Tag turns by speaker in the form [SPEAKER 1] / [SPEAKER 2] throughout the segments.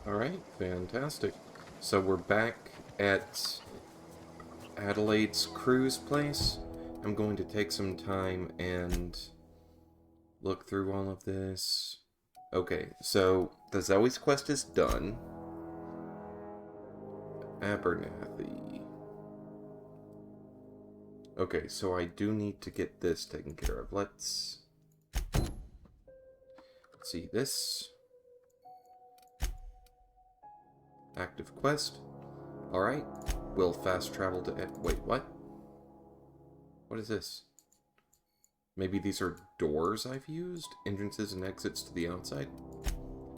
[SPEAKER 1] Alright, fantastic. So we're back at Adelaide's cruise place. I'm going to take some time and look through all of this. Okay, so the Zoe's quest is done. Abernathy. Okay, so I do need to get this taken care of. Let's see this. Active quest. Alright. We'll fast travel to... Wait, what? What is this? Maybe these are doors I've used? Entrances and exits to the outside?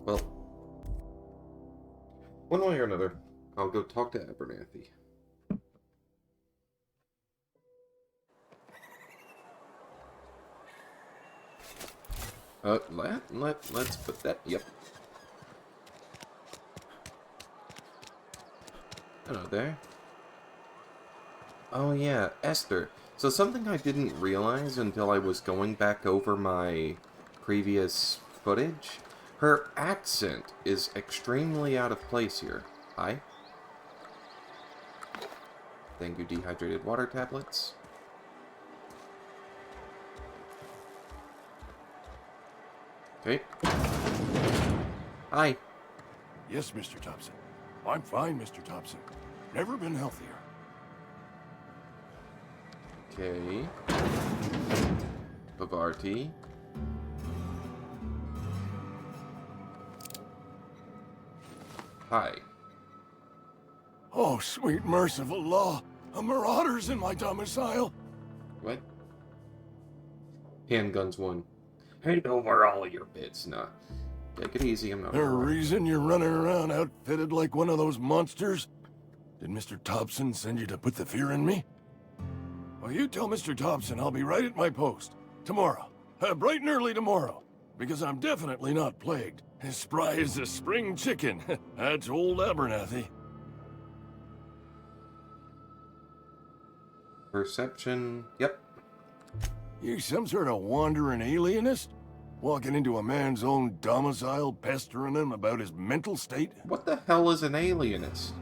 [SPEAKER 1] Well, one way or another, I'll go talk to Abernathy. Let's put that... Yep. Hello there. Oh yeah, Esther. So something I didn't realize until I was going back over my previous footage, her accent is extremely out of place here. Hi. Thank you, dehydrated water tablets. Okay. Hi.
[SPEAKER 2] Yes, Mr. Thompson. I'm fine, Mr. Thompson. Never been healthier.
[SPEAKER 1] Okay. Bavarti. Hi.
[SPEAKER 2] Oh, sweet merciful law. A marauder's in my domicile.
[SPEAKER 1] What? Handguns one. Hand over all your bits. Nah. Take it easy, I'm not...
[SPEAKER 2] The reason you're running around outfitted like one of those monsters? Did Mr. Thompson send you to put the fear in me? Well, you tell Mr. Thompson I'll be right at my post. Tomorrow. Bright and early tomorrow. Because I'm definitely not plagued. As spry as a spring chicken. That's old Abernathy.
[SPEAKER 1] Perception... Yep.
[SPEAKER 2] You some sort of wandering alienist? Walking into a man's own domicile, pestering him about his mental state?
[SPEAKER 1] What the hell is an alienist?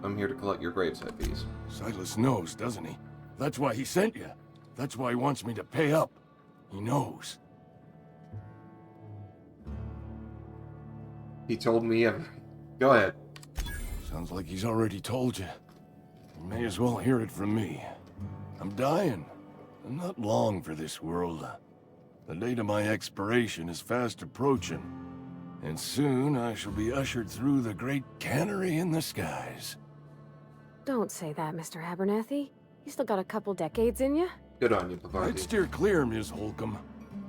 [SPEAKER 1] I'm here to collect your graveside fees.
[SPEAKER 2] Silas knows, doesn't he? That's why he sent you. That's why he wants me to pay up. He knows.
[SPEAKER 1] He told me everything. Go ahead.
[SPEAKER 2] Sounds like he's already told you. You may as well hear it from me. I'm dying. I'm not long for this world. The date of my expiration is fast approaching. And soon I shall be ushered through the great cannery in the skies.
[SPEAKER 3] Don't say that, Mr. Abernathy. You still got a couple decades in you.
[SPEAKER 1] Good on you,
[SPEAKER 2] I'd
[SPEAKER 1] Bavarti.
[SPEAKER 2] steer clear, Ms. Holcomb.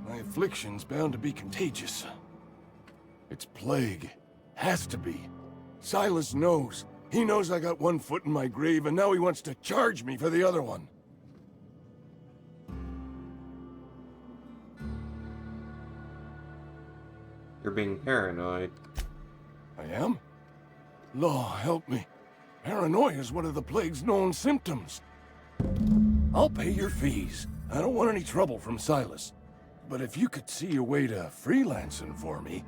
[SPEAKER 2] My affliction's bound to be contagious. It's plague. Has to be. Silas knows. He knows I got one foot in my grave, and now he wants to charge me for the other one.
[SPEAKER 1] You're being paranoid.
[SPEAKER 2] I am? Law, help me. Paranoia is one of the plague's known symptoms. I'll pay your fees. I don't want any trouble from Silas. But if you could see a way to freelancing for me,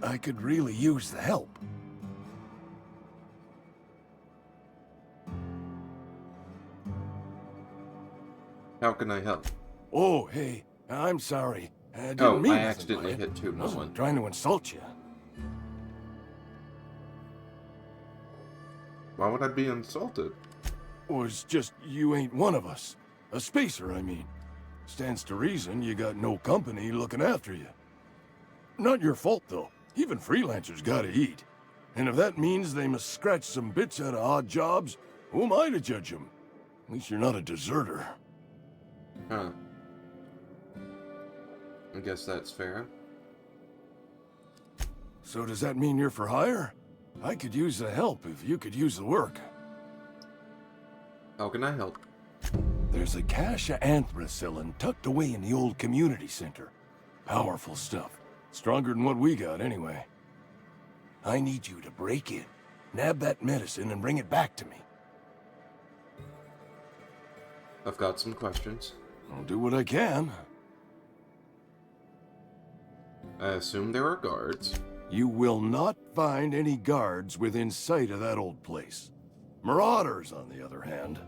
[SPEAKER 2] I could really use the help.
[SPEAKER 1] How can I help?
[SPEAKER 2] Oh, hey, I'm sorry. I didn't mean
[SPEAKER 1] I
[SPEAKER 2] nothing
[SPEAKER 1] accidentally
[SPEAKER 2] by it.
[SPEAKER 1] hit two,
[SPEAKER 2] I
[SPEAKER 1] no
[SPEAKER 2] wasn't
[SPEAKER 1] one.
[SPEAKER 2] trying to insult you.
[SPEAKER 1] Why would I be insulted?
[SPEAKER 2] Was just you ain't one of us. A spacer, I mean. Stands to reason you got no company looking after you. Not your fault, though. Even freelancers gotta eat. And if that means they must scratch some bits out of odd jobs, who am I to judge them? At least you're not a deserter.
[SPEAKER 1] Huh. I guess that's fair.
[SPEAKER 2] So does that mean you're for hire? I could use the help if you could use the work.
[SPEAKER 1] How can I help?
[SPEAKER 2] There's a cache of anthracillin tucked away in the old community center. Powerful stuff. Stronger than what we got, anyway. I need you to break in, nab that medicine, and bring it back to me.
[SPEAKER 1] I've got some questions.
[SPEAKER 2] I'll do what I can.
[SPEAKER 1] I assume there are guards.
[SPEAKER 2] You will not find any guards within sight of that old place. Marauders, on the other hand.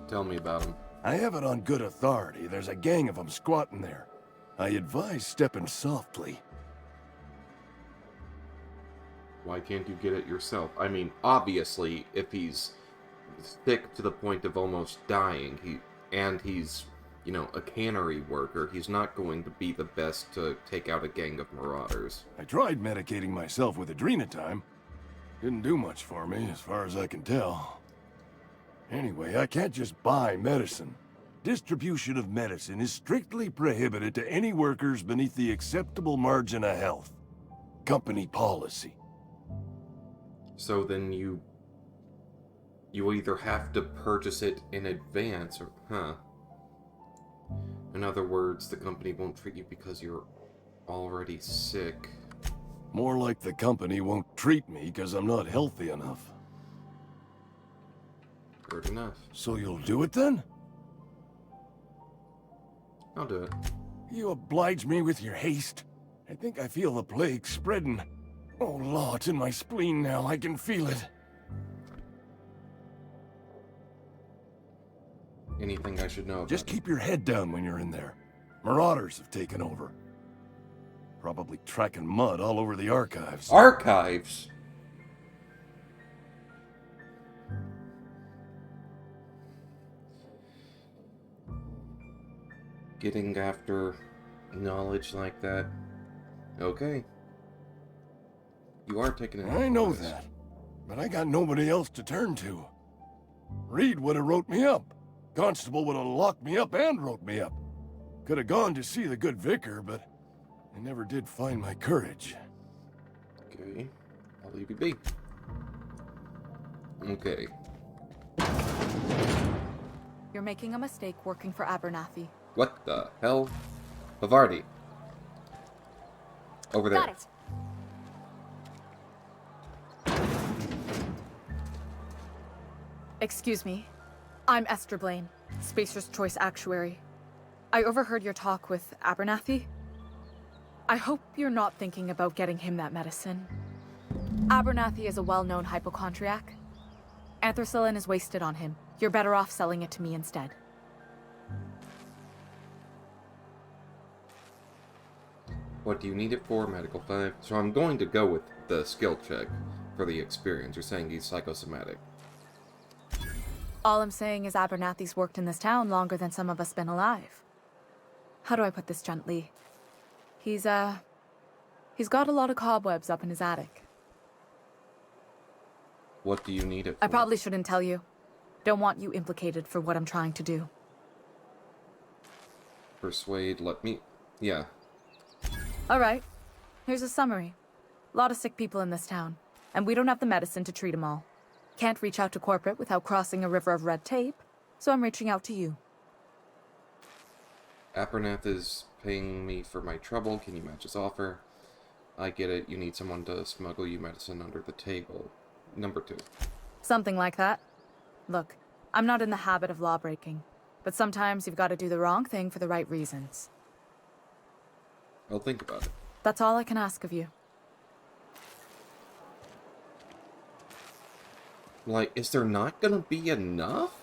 [SPEAKER 1] Tell me about them.
[SPEAKER 2] I have it on good authority. There's a gang of them squatting there. I advise stepping softly.
[SPEAKER 1] Why can't you get it yourself? I mean, obviously, if he's sick to the point of almost dying, he's, you know, a cannery worker, he's not going to be the best to take out a gang of marauders.
[SPEAKER 2] I tried medicating myself with adrenatime. Didn't do much for me, as far as I can tell. Anyway, I can't just buy medicine. Distribution of medicine is strictly prohibited to any workers beneath the acceptable margin of health. Company policy.
[SPEAKER 1] So then you either have to purchase it in advance, or, In other words, the company won't treat you because you're already sick.
[SPEAKER 2] More like the company won't treat me because I'm not healthy enough.
[SPEAKER 1] Good enough.
[SPEAKER 2] So you'll do it then?
[SPEAKER 1] I'll do it.
[SPEAKER 2] You oblige me with your haste. I think I feel the plague spreading. Oh, Law, it's in my spleen now. I can feel it.
[SPEAKER 1] Anything I should know about?
[SPEAKER 2] Just keep your head down when you're in there. Marauders have taken over. Probably tracking mud all over the archives.
[SPEAKER 1] Archives? Getting after knowledge like that. Okay. You are taking it.
[SPEAKER 2] I know that, but I got nobody else to turn to. Reed would have wrote me up. Constable would have locked me up and wrote me up. Could have gone to see the good vicar, but I never did find my courage.
[SPEAKER 1] Okay. I'll leave you be. Okay.
[SPEAKER 4] You're making a mistake working for Abernathy.
[SPEAKER 1] What the hell? Bavardi. Over there.
[SPEAKER 3] Got it.
[SPEAKER 4] Excuse me. I'm Esther Blaine, Spacer's Choice Actuary. I overheard your talk with Abernathy. I hope you're not thinking about getting him that medicine. Abernathy is a well-known hypochondriac. Anthracillin is wasted on him. You're better off selling it to me instead.
[SPEAKER 1] What do you need it for? Medical 5. So I'm going to go with the skill check for the experience. You're saying he's psychosomatic.
[SPEAKER 4] All I'm saying is Abernathy's worked in this town longer than some of us been alive. How do I put this gently? He's got a lot of cobwebs up in his attic.
[SPEAKER 1] What do you need it for?
[SPEAKER 4] I probably shouldn't tell you. Don't want you implicated for what I'm trying to do.
[SPEAKER 1] Persuade, let me... Yeah.
[SPEAKER 4] Alright. Here's a summary. A lot of sick people in this town, and we don't have the medicine to treat them all. Can't reach out to corporate without crossing a river of red tape, so I'm reaching out to you.
[SPEAKER 1] Apernath is paying me for my trouble. Can you match his offer? I get it. You need someone to smuggle you medicine under the table. Number 2.
[SPEAKER 4] Something like that. Look, I'm not in the habit of law breaking, but sometimes you've got to do the wrong thing for the right reasons.
[SPEAKER 1] I'll think about it.
[SPEAKER 4] That's all I can ask of you.
[SPEAKER 1] Like, is there not gonna be enough?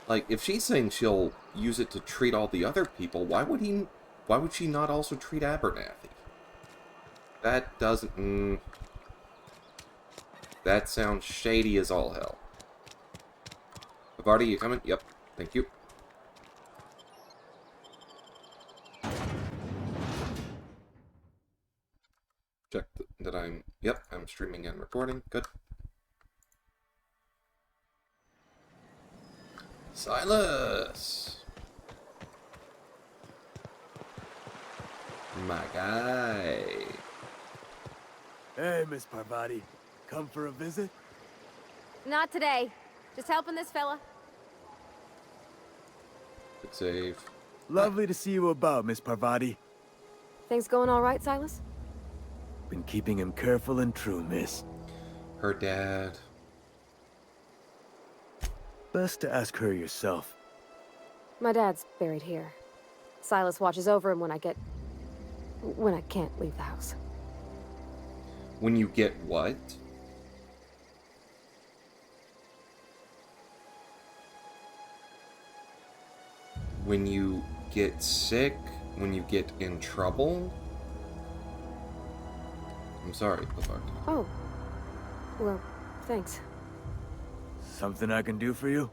[SPEAKER 1] Like, if she's saying she'll use it to treat all the other people, why would she not also treat Abernathy? That doesn't... That sounds shady as all hell. Bavardi, you coming? Yep. Thank you. Check that I'm... Yep, I'm streaming and recording. Good. Silas! My guy.
[SPEAKER 5] Hey, Miss Parvati. Come for a visit?
[SPEAKER 3] Not today. Just helping this fella.
[SPEAKER 1] Good save.
[SPEAKER 5] Lovely to see you about, Miss Parvati.
[SPEAKER 3] Things going all right, Silas?
[SPEAKER 5] Been keeping him careful and true, miss.
[SPEAKER 1] Her dad.
[SPEAKER 5] Best to ask her yourself.
[SPEAKER 3] My dad's buried here. Silas watches over him when I can't leave the house.
[SPEAKER 1] When you get what? When you get sick? When you get in trouble? I'm sorry, Bavard.
[SPEAKER 3] Oh. Well, thanks.
[SPEAKER 5] Something I can do for you?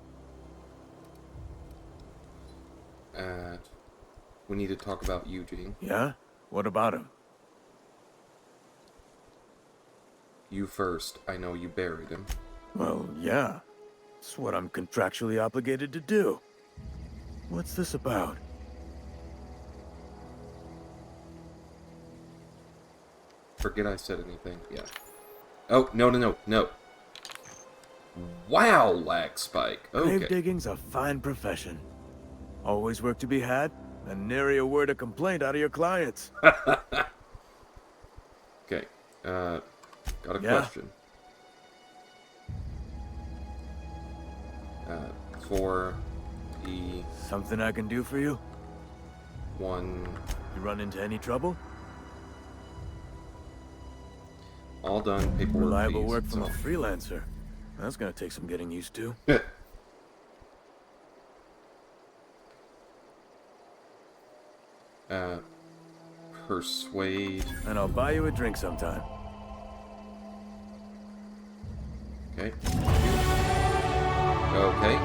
[SPEAKER 1] We need to talk about Eugene.
[SPEAKER 5] Yeah? What about him?
[SPEAKER 1] You first. I know you buried him.
[SPEAKER 5] Well, yeah. It's what I'm contractually obligated to do. What's this about?
[SPEAKER 1] Forget I said anything. Yeah. Oh, no. Wow, lag spike. Okay.
[SPEAKER 5] Grave digging's a fine profession. Always work to be had, and nary a word of complaint out of your clients.
[SPEAKER 1] Okay. Got a
[SPEAKER 5] Yeah?
[SPEAKER 1] question. For the
[SPEAKER 5] Something I can do for you?
[SPEAKER 1] one...
[SPEAKER 5] You run into any trouble?
[SPEAKER 1] All done, paperwork
[SPEAKER 5] Reliable
[SPEAKER 1] fees,
[SPEAKER 5] work from
[SPEAKER 1] so-
[SPEAKER 5] a freelancer. That's gonna take some getting used to.
[SPEAKER 1] Persuade...
[SPEAKER 5] And I'll buy you a drink sometime.
[SPEAKER 1] Okay. Okay.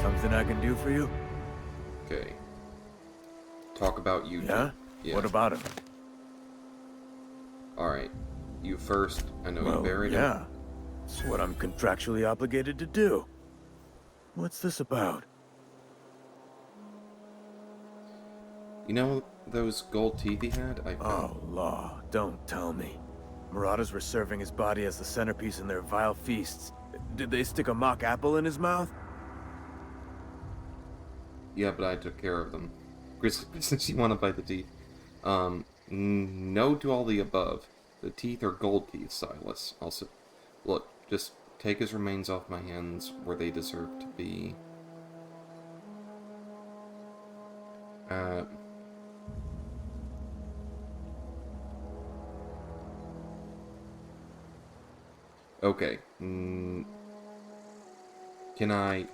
[SPEAKER 5] Something I can do for you?
[SPEAKER 1] Okay. Talk about you.
[SPEAKER 5] Yeah?
[SPEAKER 1] Yeah.
[SPEAKER 5] What about him?
[SPEAKER 1] Alright. You first. I know you
[SPEAKER 5] Well,
[SPEAKER 1] buried him.
[SPEAKER 5] yeah. It's what I'm contractually obligated to do. What's this about?
[SPEAKER 1] You know those gold teeth he had? I found.
[SPEAKER 5] Oh, law. Don't tell me. Marauders were serving his body as the centerpiece in their vile feasts. Did they stick a mock apple in his mouth?
[SPEAKER 1] Yeah, but I took care of them. Since you want to bite the teeth. No to all the above. The teeth are gold teeth, Silas. Also, look, just take his remains off my hands where they deserve to be. Okay. Can I...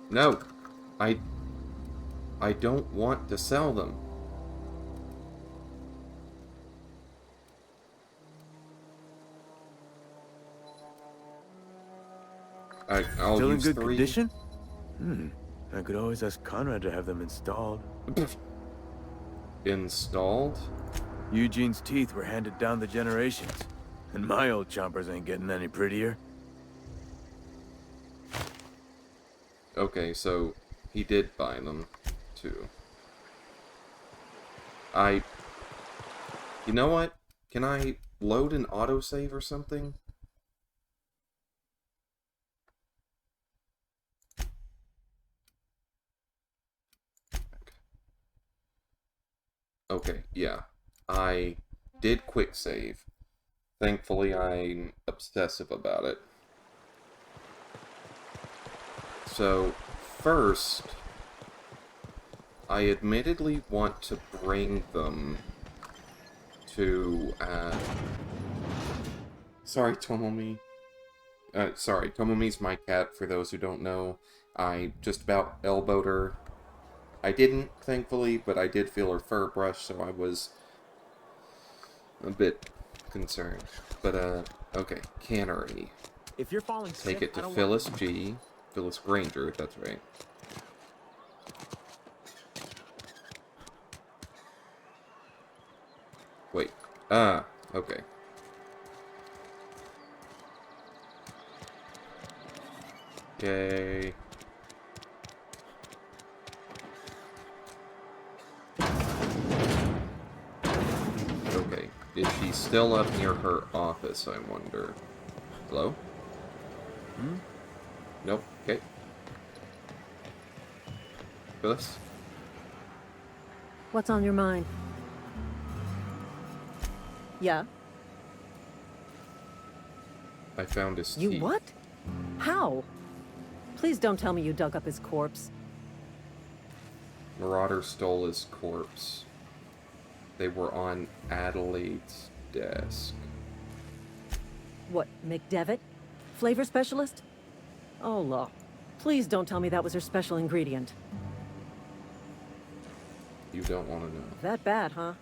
[SPEAKER 1] No! I don't want to sell them. I'll
[SPEAKER 5] Still in
[SPEAKER 1] use
[SPEAKER 5] good
[SPEAKER 1] 3.
[SPEAKER 5] condition? I could always ask Conrad to have them installed.
[SPEAKER 1] Installed?
[SPEAKER 5] Eugene's teeth were handed down the generations, and my old chompers ain't getting any prettier.
[SPEAKER 1] Okay, so he did buy them, too. You know what? Can I load an autosave or something? Okay, yeah. I did quick save. Thankfully, I'm obsessive about it. So, first, I admittedly want to bring them to, sorry, Tomomi. Sorry, Tomomi's my cat, for those who don't know. I just about elbowed her. I didn't, thankfully, but I did feel her fur brush, so I was a bit concerned. But, okay, cannery.
[SPEAKER 6] If you're falling
[SPEAKER 1] Take
[SPEAKER 6] sick,
[SPEAKER 1] it
[SPEAKER 6] I
[SPEAKER 1] to
[SPEAKER 6] don't
[SPEAKER 1] Phyllis G. Phyllis Granger, that's right. Wait. Okay. Okay. Okay. Is she still up near her office, I wonder? Hello? Nope. Okay. Phyllis?
[SPEAKER 7] What's on your mind? Yeah?
[SPEAKER 1] I found his
[SPEAKER 6] You
[SPEAKER 1] teeth.
[SPEAKER 6] what? How? Please don't tell me you dug up his corpse.
[SPEAKER 1] Marauder stole his corpse. They were on Adelaide's desk.
[SPEAKER 6] What, McDevitt? Flavor specialist? Oh, law. Please don't tell me that was her special ingredient.
[SPEAKER 1] You don't want to know.
[SPEAKER 6] That bad, huh?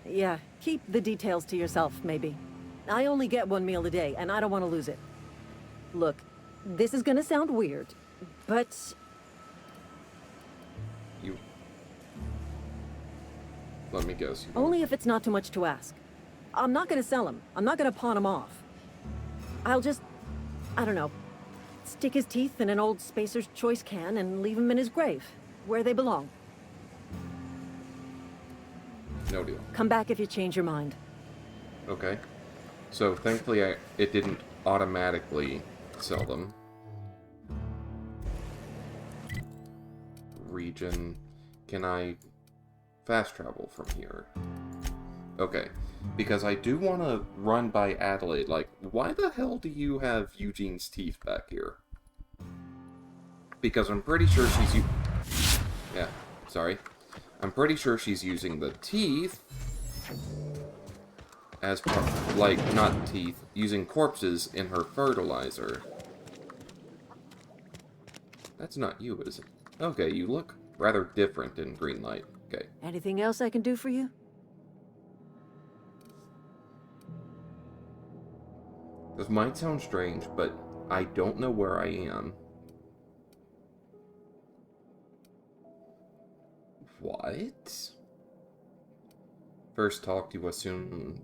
[SPEAKER 6] Yeah, keep the details to yourself, maybe. I only get one meal a day, and I don't want to lose it. Look, this is gonna sound weird, but
[SPEAKER 1] You... Let me guess. You
[SPEAKER 6] only if it's not too much to ask. I'm not gonna sell him. I'm not gonna pawn him off. I'll just, I don't know, stick his teeth in an old Spacer's Choice can and leave him in his grave, where they belong.
[SPEAKER 1] No deal.
[SPEAKER 6] Come back if you change your mind.
[SPEAKER 1] Okay. So, thankfully, it didn't automatically sell them. Region. Can I fast travel from here? Okay. Because I do want to run by Adelaide. Like, why the hell do you have Eugene's teeth back here? Because I'm pretty sure she's yeah, sorry. I'm pretty sure she's using the teeth as part, like, not teeth, using corpses in her fertilizer. That's not you, is it? Okay, you look rather different in green light. Okay.
[SPEAKER 6] Anything else I can do for you?
[SPEAKER 1] This might sound strange, but I don't know where I am. What? First talk to assume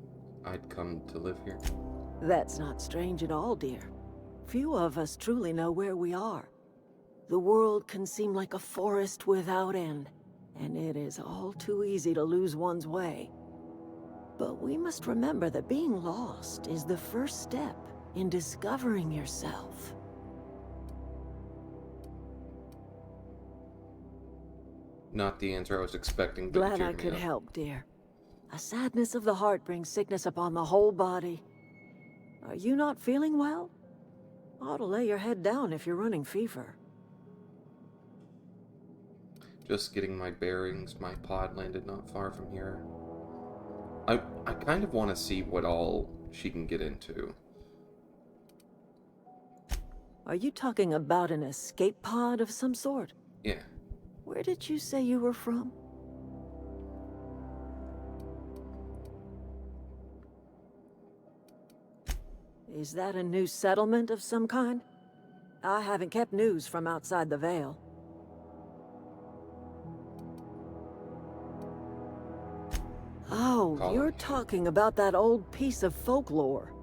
[SPEAKER 1] I'd come to live here.
[SPEAKER 6] That's not strange at all, dear. Few of us truly know where we are. The world can seem like a forest without end, and it is all too easy to lose one's way. But we must remember that being lost is the first step in discovering yourself.
[SPEAKER 1] Not the answer I was expecting, but
[SPEAKER 6] Glad I
[SPEAKER 1] cheered me
[SPEAKER 6] could
[SPEAKER 1] up.
[SPEAKER 6] help, dear. A sadness of the heart brings sickness upon the whole body. Are you not feeling well? Ought to lay your head down if you're running fever.
[SPEAKER 1] Just getting my bearings. My pod landed not far from here. I kind of want to see what all she can get into.
[SPEAKER 6] Are you talking about an escape pod of some sort?
[SPEAKER 1] Yeah.
[SPEAKER 6] Where did you say you were from? Is that a new settlement of some kind? I haven't kept news from outside the Veil. Oh, you're talking about that old piece of folklore.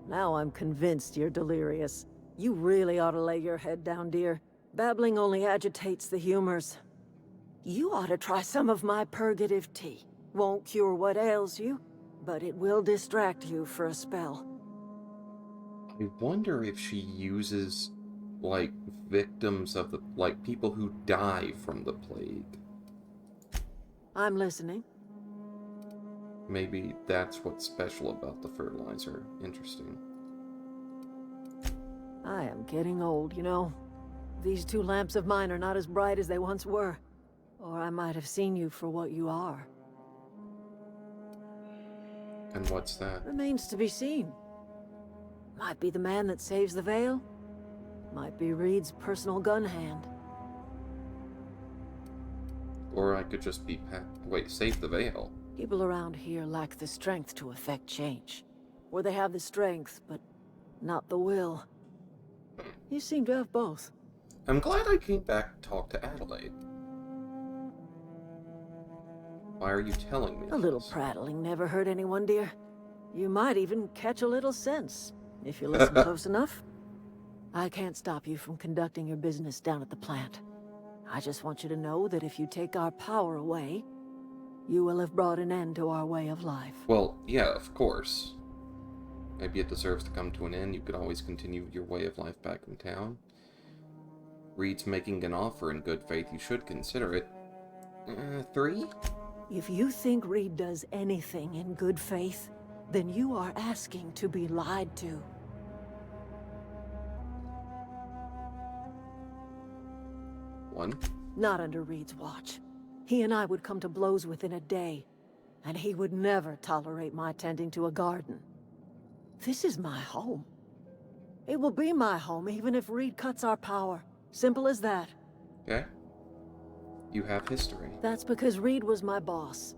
[SPEAKER 6] Now I'm convinced you're delirious. You really ought to lay your head down, dear. Babbling only agitates the humors. You ought to try some of my purgative tea. Won't cure what ails you, but it will distract you for a spell.
[SPEAKER 1] I wonder if she uses, like, victims of the, like, people who die from the plague.
[SPEAKER 6] I'm listening.
[SPEAKER 1] Maybe that's what's special about the fertilizer. Interesting.
[SPEAKER 6] I am getting old, you know. These two lamps of mine are not as bright as they once were. Or I might have seen you for what you are.
[SPEAKER 1] And what's that?
[SPEAKER 6] Remains to be seen. Might be the man that saves the Veil. Might be Reed's personal gun hand.
[SPEAKER 1] Or I could just be wait, save the veil.
[SPEAKER 6] People around here lack the strength to effect change. Or they have the strength, but not the will. You seem to have both.
[SPEAKER 1] I'm glad I came back to talk to Adelaide. Why are you telling me
[SPEAKER 6] A little
[SPEAKER 1] this?
[SPEAKER 6] prattling never hurt anyone, dear. You might even catch a little sense, if you listen close enough. I can't stop you from conducting your business down at the plant. I just want you to know that if you take our power away, you will have brought an end to our way of life.
[SPEAKER 1] Well, yeah, of course. Maybe it deserves to come to an end. You could always continue your way of life back in town. Reed's making an offer in good faith. You should consider it. 3?
[SPEAKER 6] If you think Reed does anything in good faith, then you are asking to be lied to.
[SPEAKER 1] One.
[SPEAKER 6] Not under Reed's watch. He and I would come to blows within a day, and he would never tolerate my tending to a garden. This is my home. It will be my home even if Reed cuts our power. Simple as that.
[SPEAKER 1] Okay. You have history.
[SPEAKER 6] That's because Reed was my boss.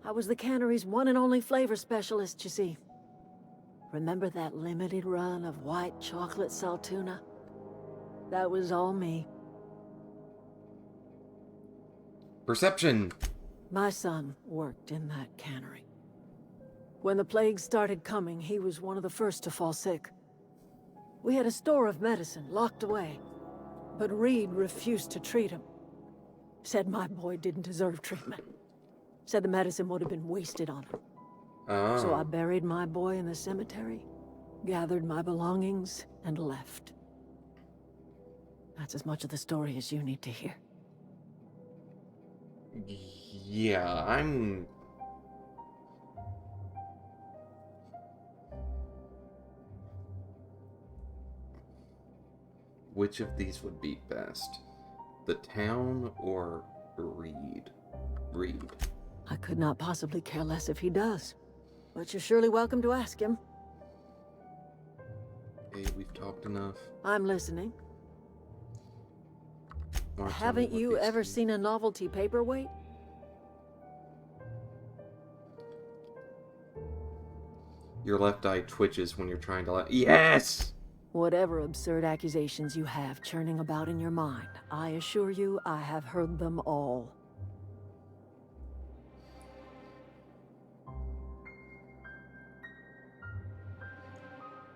[SPEAKER 6] I was the cannery's one and only flavor specialist, you see. Remember that limited run of white chocolate saltuna? That was all me.
[SPEAKER 1] Perception!
[SPEAKER 6] My son worked in that cannery. When the plague started coming, he was one of the first to fall sick. We had a store of medicine locked away, but Reed refused to treat him. Said my boy didn't deserve treatment. Said the medicine would have been wasted on him.
[SPEAKER 1] Oh.
[SPEAKER 6] So I buried my boy in the cemetery, gathered my belongings, and left. That's as much of the story as you need to hear.
[SPEAKER 1] Yeah, I'm... Which of these would be best? The town or Reed? Reed.
[SPEAKER 6] I could not possibly care less if he does. But you're surely welcome to ask him.
[SPEAKER 1] Hey, we've talked enough.
[SPEAKER 6] I'm listening.
[SPEAKER 1] Wanna tell me
[SPEAKER 6] Haven't
[SPEAKER 1] what
[SPEAKER 6] you
[SPEAKER 1] these
[SPEAKER 6] ever
[SPEAKER 1] do?
[SPEAKER 6] seen a novelty paperweight?
[SPEAKER 1] Your left eye twitches when you're trying to laugh. Yes!
[SPEAKER 6] Whatever absurd accusations you have churning about in your mind, I assure you I have heard them all.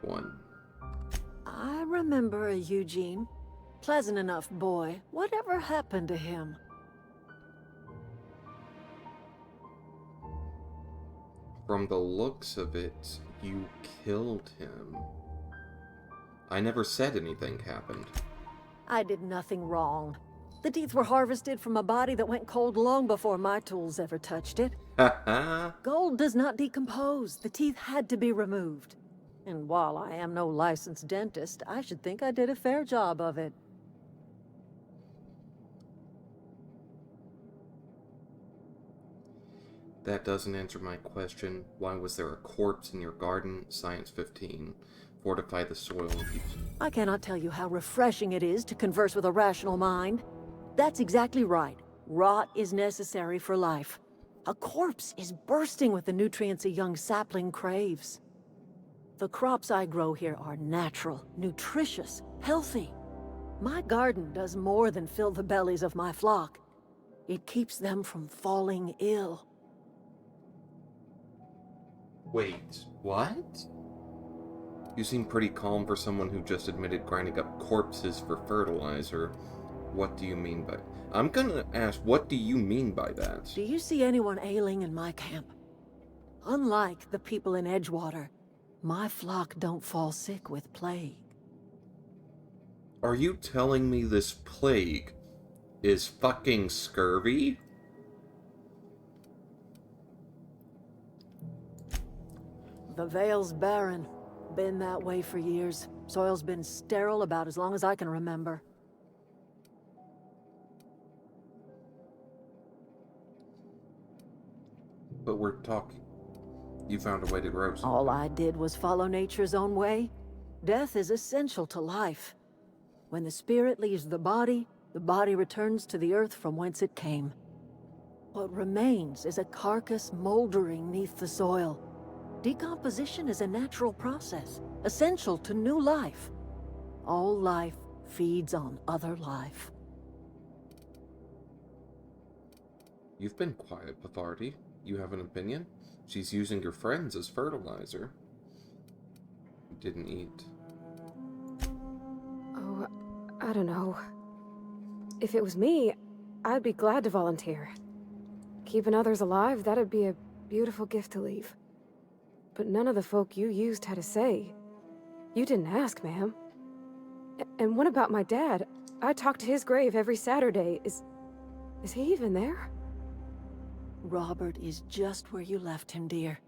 [SPEAKER 1] One.
[SPEAKER 6] I remember a Eugene. Pleasant enough boy. Whatever happened to him?
[SPEAKER 1] From the looks of it, you killed him. I never said anything happened.
[SPEAKER 6] I did nothing wrong. The teeth were harvested from a body that went cold long before my tools ever touched it.
[SPEAKER 1] Ha ha!
[SPEAKER 6] Gold does not decompose. The teeth had to be removed. And while I am no licensed dentist, I should think I did a fair job of it.
[SPEAKER 1] That doesn't answer my question. Why was there a corpse in your garden? Science 15. Fortify the soil and keep...
[SPEAKER 6] I cannot tell you how refreshing it is to converse with a rational mind. That's exactly right. Rot is necessary for life. A corpse is bursting with the nutrients a young sapling craves. The crops I grow here are natural, nutritious, healthy. My garden does more than fill the bellies of my flock. It keeps them from falling ill.
[SPEAKER 1] Wait, what? You seem pretty calm for someone who just admitted grinding up corpses for fertilizer. What do you mean by... I'm gonna ask, what do you mean by that?
[SPEAKER 6] Do you see anyone ailing in my camp? Unlike the people in Edgewater, my flock don't fall sick with plague.
[SPEAKER 1] Are you telling me this plague is fucking scurvy?
[SPEAKER 6] The Vale's barren. Been that way for years. Soil's been sterile about as long as I can remember.
[SPEAKER 1] But we're talking... You found a way to grow something.
[SPEAKER 6] All I did was follow nature's own way. Death is essential to life. When the spirit leaves the body returns to the earth from whence it came. What remains is a carcass moldering neath the soil. Decomposition is a natural process, essential to new life. All life feeds on other life.
[SPEAKER 1] You've been quiet, Patharty. You have an opinion? She's using your friends as fertilizer. You didn't eat.
[SPEAKER 3] Oh, I don't know. If it was me, I'd be glad to volunteer. Keeping others alive, that'd be a beautiful gift to leave. But none of the folk you used had a say. You didn't ask, ma'am. And what about my dad? I talk to his grave every Saturday. Is he even there?
[SPEAKER 6] Robert is just where you left him, dear.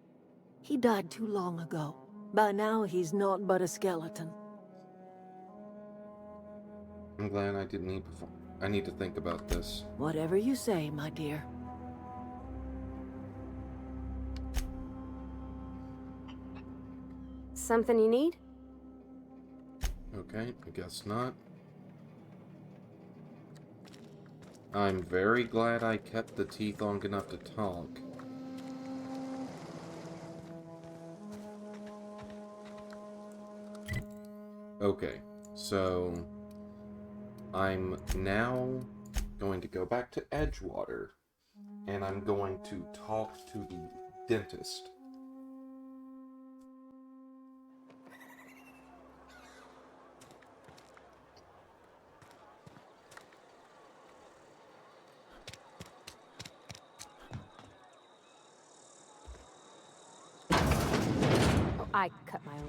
[SPEAKER 6] He died too long ago. By now, he's naught but a skeleton.
[SPEAKER 1] I'm glad I didn't eat before. I need to think about this.
[SPEAKER 6] Whatever you say, my dear.
[SPEAKER 3] Something you need?
[SPEAKER 1] Okay, I guess not. I'm very glad I kept the teeth long enough to talk. Okay, so I'm now going to go back to Edgewater, and I'm going to talk to the dentist.
[SPEAKER 3] Oh, I cut my own